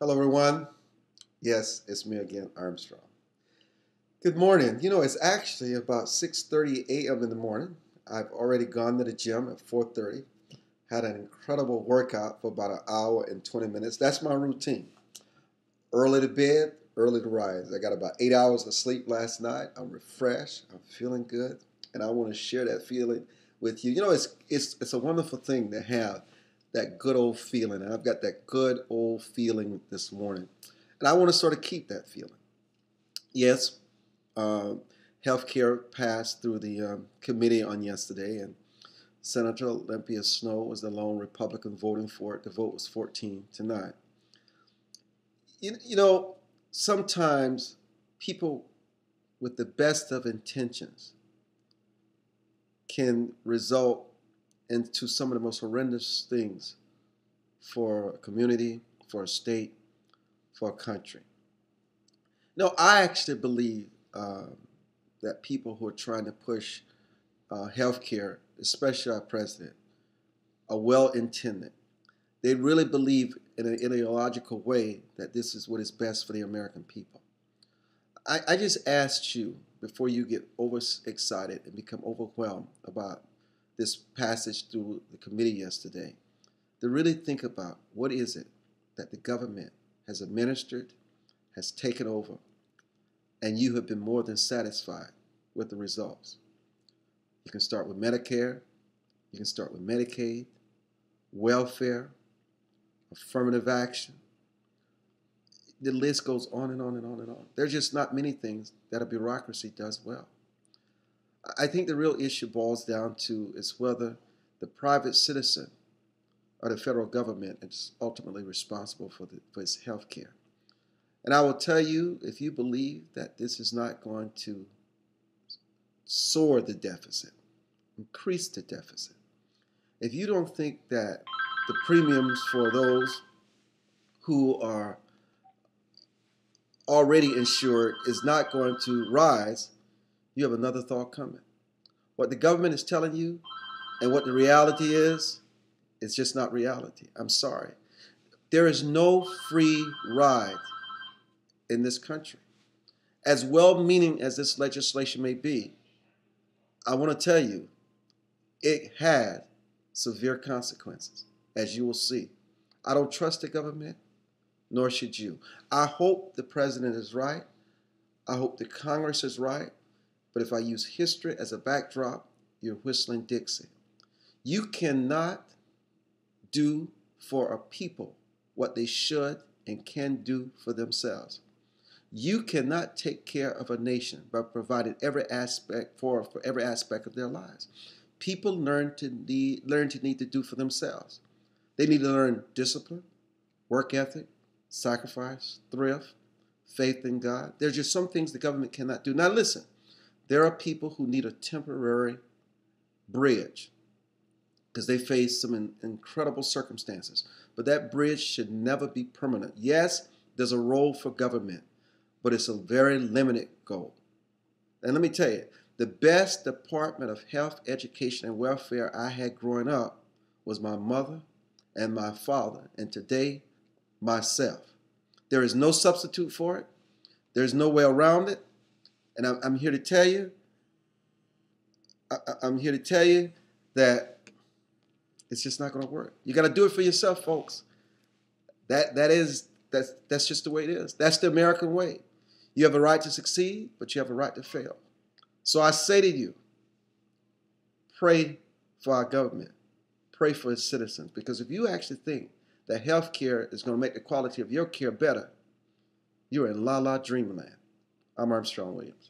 Hello, everyone. Yes, it's me again, Armstrong. Good morning. It's actually about 6:30 a.m. in the morning. I've already gone to the gym at 4:30. Had an incredible workout for about an hour and 20 minutes. That's my routine. Early to bed, early to rise. I got about 8 hours of sleep last night. I'm refreshed. I'm feeling good, and I want to share that feeling with you. It's a wonderful thing to have that good old feeling. And I've got that good old feeling this morning, and I want to sort of keep that feeling. Yes, uh, healthcare passed through the committee on yesterday, and Senator Olympia Snowe was the lone Republican voting for it. The vote was 14-9. You know, sometimes people with the best of intentions can result into some of the most horrendous things for a community, for a state, for a country. No, I actually believe that people who are trying to push health care, especially our president, are well intended. They really believe in an ideological way that this is what is best for the American people. I just asked you before you get overexcited and become overwhelmed about this passage through the committee yesterday to really think about what is it that the government has administered, has taken over, and you have been more than satisfied with the results. You can start with Medicare, you can start with Medicaid, welfare, affirmative action. The list goes on and on and on and on. There's just not many things that a bureaucracy does well. I think the real issue boils down to is whether the private citizen or the federal government is ultimately responsible for its health care. And I will tell you, if you believe that this is not going to soar the deficit, increase the deficit, if you don't think that the premiums for those who are already insured is not going to rise, you have another thought coming. What the government is telling you and what the reality is, it's just not reality. I'm sorry. There is no free ride in this country. As well-meaning as this legislation may be, I want to tell you, it had severe consequences, as you will see. I don't trust the government, nor should you. I hope the president is right. I hope the Congress is right. But if I use history as a backdrop, you're whistling Dixie. You cannot do for a people what they should and can do for themselves. You cannot take care of a nation by providing every aspect for every aspect of their lives. People learn to need to do for themselves. They need to learn discipline, work ethic, sacrifice, thrift, faith in God. There's just some things the government cannot do. Now listen, there are people who need a temporary bridge because they face some incredible circumstances. But that bridge should never be permanent. Yes, there's a role for government, but it's a very limited goal. And let me tell you, the best Department of Health, Education, and Welfare I had growing up was my mother and my father, and today, myself. There is no substitute for it. There's no way around it. And I'm here to tell you, I'm here to tell you that it's just not going to work. You got to do it for yourself, folks. That's just the way it is. That's the American way. You have a right to succeed, but you have a right to fail. So I say to you, pray for our government. Pray for its citizens. Because if you actually think that health care is going to make the quality of your care better, you're in la-la dreamland. I'm Armstrong Williams.